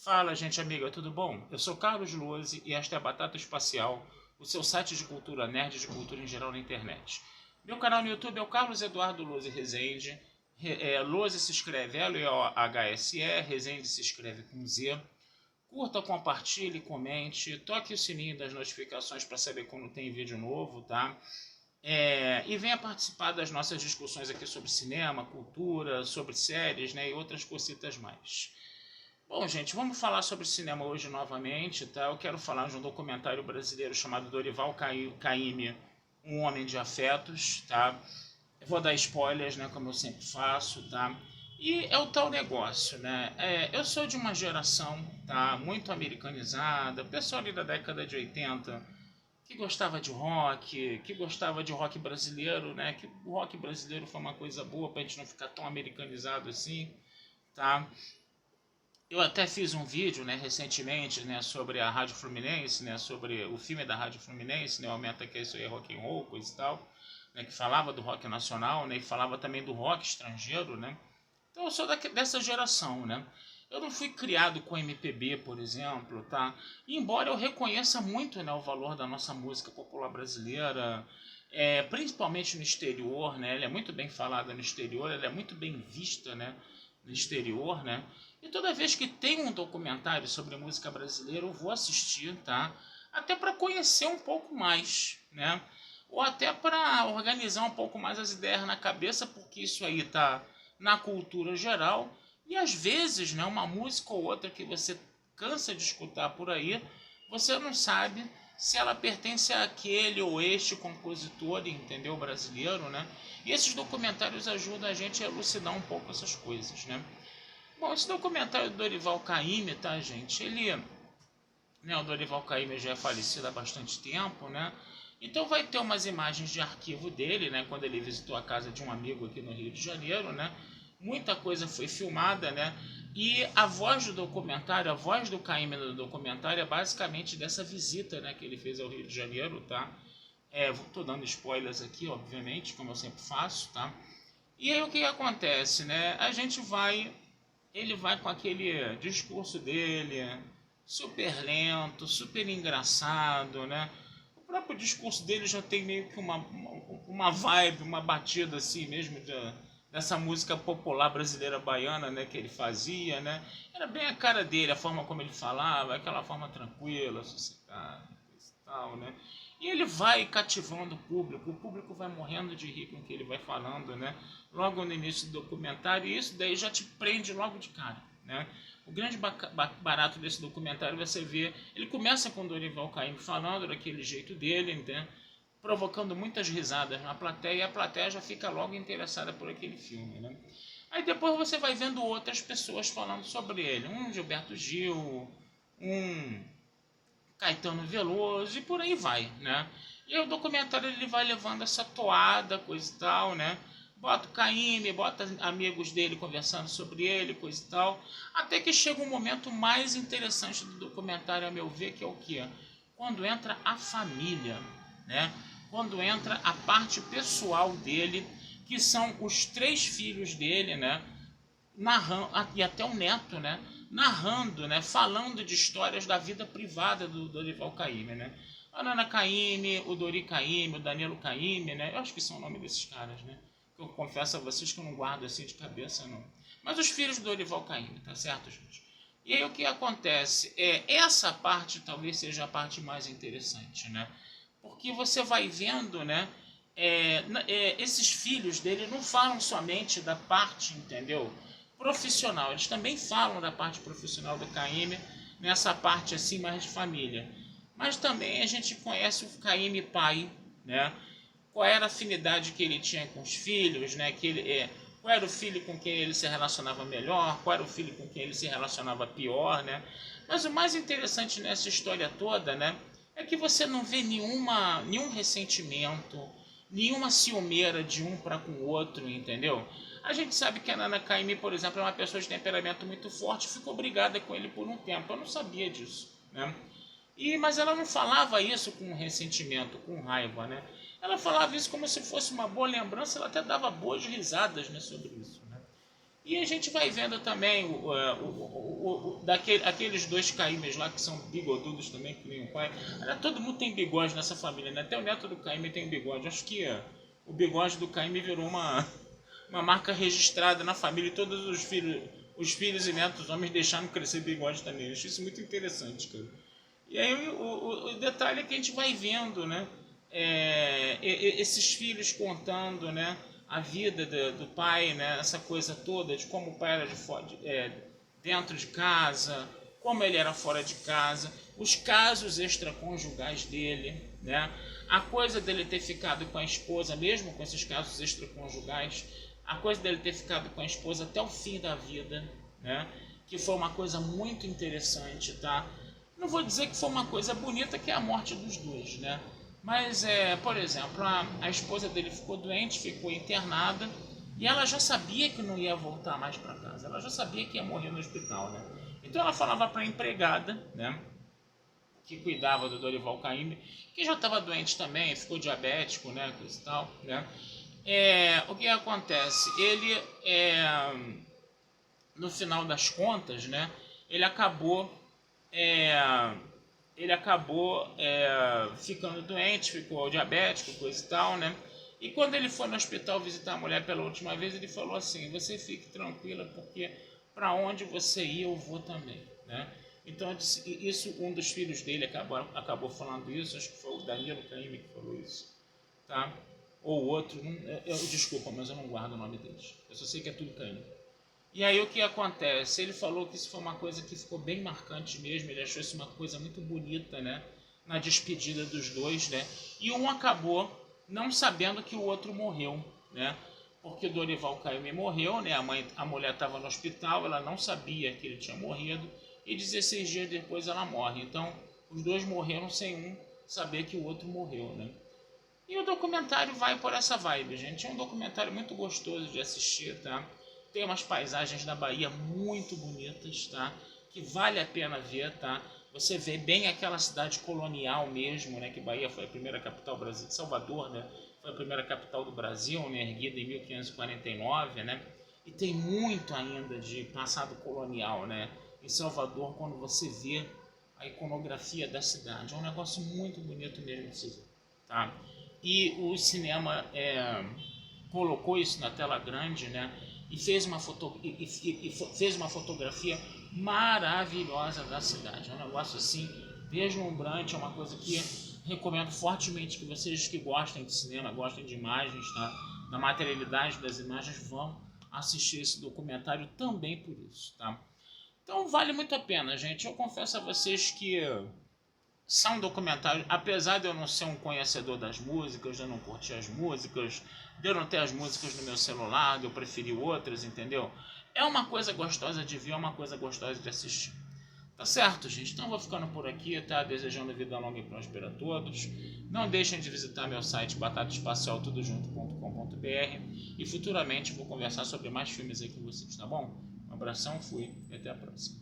Fala, gente amiga, tudo bom? Eu sou Carlos Luozi e esta é a Batata Espacial, o seu site de cultura nerd e de cultura em geral na internet. Meu canal no YouTube é o Carlos Eduardo Luozi Rezende. Luozi se escreve L-O-H-S-E, Rezende se escreve com Z. Curta, compartilhe, comente, toque o sininho das notificações para saber quando tem vídeo novo, tá? E venha participar das nossas discussões aqui sobre cinema, cultura, sobre séries, né, e outras cositas mais. Bom, gente, vamos falar sobre cinema hoje novamente, tá? Eu quero falar de um documentário brasileiro chamado Dorival Caymmi, Um Homem de Afetos, tá? Eu vou dar spoilers, né, como eu sempre faço, tá? E é o tal negócio, né? Eu sou de uma geração, tá, muito americanizada, pessoal ali da década de 80, que gostava de rock, que gostava de rock brasileiro, né? Que o rock brasileiro foi uma coisa boa pra gente não ficar tão americanizado assim, tá? Eu até fiz um vídeo, né, recentemente, né, sobre a Rádio Fluminense, né, sobre o filme da Rádio Fluminense, né, Aumenta que isso aí é rock and roll, coisa e tal, né, que falava do rock nacional, né, e falava também do rock estrangeiro, né. Então eu sou dessa geração, né. Eu não fui criado com MPB, por exemplo, tá? E embora eu reconheça muito, né, o valor da nossa música popular brasileira, principalmente no exterior, né, ela é muito bem falada no exterior, ela é muito bem vista, né, no exterior, né? E toda vez que tem um documentário sobre música brasileira, eu vou assistir, tá? Até para conhecer um pouco mais, né? Ou até para organizar um pouco mais as ideias na cabeça, porque isso aí tá na cultura geral. E às vezes, né, uma música ou outra que você cansa de escutar por aí, você não sabe se ela pertence àquele ou este compositor, entendeu, brasileiro, né? E esses documentários ajudam a gente a elucidar um pouco essas coisas, né? Bom, esse documentário do Dorival Caymmi, tá, gente? Né, o Dorival Caymmi já é falecido há bastante tempo, né? Então vai ter umas imagens de arquivo dele, né? Quando ele visitou a casa de um amigo aqui no Rio de Janeiro, né? Muita coisa foi filmada, né? E a voz do documentário, a voz do Caymmi no documentário é basicamente dessa visita, né? Que ele fez ao Rio de Janeiro, tá? Tô dando spoilers aqui, obviamente, como eu sempre faço, tá? E aí o que acontece, né? Ele vai com aquele discurso dele, super lento, super engraçado, né? O próprio discurso dele já tem meio que uma vibe, uma batida assim mesmo dessa música popular brasileira baiana, né, que ele fazia, né? Era bem a cara dele, a forma como ele falava, aquela forma tranquila, sossegada, e tal, né? E ele vai cativando o público vai morrendo de rir com o que ele vai falando, né? Logo no início do documentário, e isso daí já te prende logo de cara, né? O grande barato desse documentário você vê, ele começa com o Dorival Caymmi falando daquele jeito dele, né? Provocando muitas risadas na plateia, e a plateia já fica logo interessada por aquele filme, né? Aí depois você vai vendo outras pessoas falando sobre ele, um Gilberto Gil, um Caetano Veloso e por aí vai, né? E aí o documentário ele vai levando essa toada, coisa e tal, né? Bota o Caymmi, bota amigos dele conversando sobre ele, coisa e tal. Até que chega um momento mais interessante do documentário, a meu ver, que é o quê? Quando entra a família, né? Quando entra a parte pessoal dele, que são os três filhos dele, né? Narrando, e até o neto, né? Narrando, né? Falando de histórias da vida privada do Dorival Caymmi, né? A Nana Caymmi, o Dori Caymmi, o Danilo Caymmi, né? Eu acho que são o nome desses caras, né? Eu confesso a vocês que eu não guardo assim de cabeça, não. Mas os filhos do Dorival Caymmi, tá certo, gente? E aí o que acontece? Essa parte talvez seja a parte mais interessante, né? Porque você vai vendo, né? Esses filhos dele não falam somente da parte, entendeu? Profissional. Eles também falam da parte profissional do Caymmi, nessa parte assim mais de família. Mas também a gente conhece o Caymmi pai, né? Qual era a afinidade que ele tinha com os filhos, né? Qual era o filho com quem ele se relacionava melhor, qual era o filho com quem ele se relacionava pior, né? Mas o mais interessante nessa história toda, né? É que você não vê nenhum ressentimento, nenhuma ciumeira de um para com o outro, entendeu? A gente sabe que a Nana Caymmi, por exemplo, é uma pessoa de temperamento muito forte, ficou brigada com ele por um tempo. Eu não sabia disso, né? Mas ela não falava isso com ressentimento, com raiva, né? Ela falava isso como se fosse uma boa lembrança, ela até dava boas risadas, né, sobre isso, né? E a gente vai vendo também aqueles dois Caimes lá que são bigodudos também, que nem o pai. Todo mundo tem bigode nessa família, né? Até o neto do Caime tem bigode. Acho que o bigode do Caime virou uma marca registrada na família e todos os filhos e netos homens deixaram crescer bigode também. Eu acho isso muito interessante, cara. E aí o detalhe é que a gente vai vendo, né? Esses filhos contando, né? A vida do pai, né? Essa coisa toda de como o pai era dentro de casa, como ele era fora de casa, os casos extraconjugais dele, né? A coisa dele ter ficado com a esposa, mesmo com esses casos extraconjugais, a coisa dele ter ficado com a esposa até o fim da vida, né? Que foi uma coisa muito interessante, tá? Não vou dizer que foi uma coisa bonita, que é a morte dos dois, né? Mas, por exemplo, a esposa dele ficou doente, ficou internada, e ela já sabia que não ia voltar mais para casa. Ela já sabia que ia morrer no hospital, né? Então ela falava para a empregada, né? Que cuidava do Dorival Caymmi, que já estava doente também, ficou diabético, né? Coisa e tal, né? O que acontece? Ele, no final das contas, né? Ele acabou ficando doente, ficou diabético, coisa e tal, né? E quando ele foi no hospital visitar a mulher pela última vez, ele falou assim: você fique tranquila, porque para onde você ir eu vou também, né? Então isso, um dos filhos dele acabou falando isso, acho que foi o Danilo Caymmi que falou isso, tá? Ou outro, desculpa, mas eu não guardo o nome deles, eu só sei que é tudo Caymmi. E aí o que acontece? Ele falou que isso foi uma coisa que ficou bem marcante mesmo, ele achou isso uma coisa muito bonita, né? Na despedida dos dois, né? E um acabou não sabendo que o outro morreu, né? Porque o Dorival Caymmi morreu, né? A mulher estava no hospital, ela não sabia que ele tinha morrido, e 16 dias depois ela morre. Então, os dois morreram sem um saber que o outro morreu, né? E o documentário vai por essa vibe, gente. É um documentário muito gostoso de assistir, tá? Tem umas paisagens da Bahia muito bonitas, tá? Que vale a pena ver, tá? Você vê bem aquela cidade colonial mesmo, né? Que Bahia foi a primeira capital brasileira, Salvador, né? Foi a primeira capital do Brasil, né? Erguida em 1549, né? E tem muito ainda de passado colonial, né? Em Salvador, quando você vê a iconografia da cidade, é um negócio muito bonito mesmo de se ver, tá? E o cinema colocou isso na tela grande, né? E fez uma fotografia maravilhosa da cidade. É um negócio assim deslumbrante, é uma coisa que recomendo fortemente que vocês que gostem de cinema, gostem de imagens, tá? Da materialidade das imagens, vão assistir esse documentário também por isso, tá? Então vale muito a pena, gente. Eu confesso a vocês que são documentários, apesar de eu não ser um conhecedor das músicas, de eu não curtir as músicas, de eu não ter as músicas no meu celular, de eu preferir outras, entendeu? É uma coisa gostosa de ver, é uma coisa gostosa de assistir. Tá certo, gente? Então eu vou ficando por aqui, tá? Desejando vida longa e próspera a todos. Não deixem de visitar meu site batataespacialtudojunto.com.br e futuramente vou conversar sobre mais filmes aí com vocês, tá bom? Um abração, fui e até a próxima.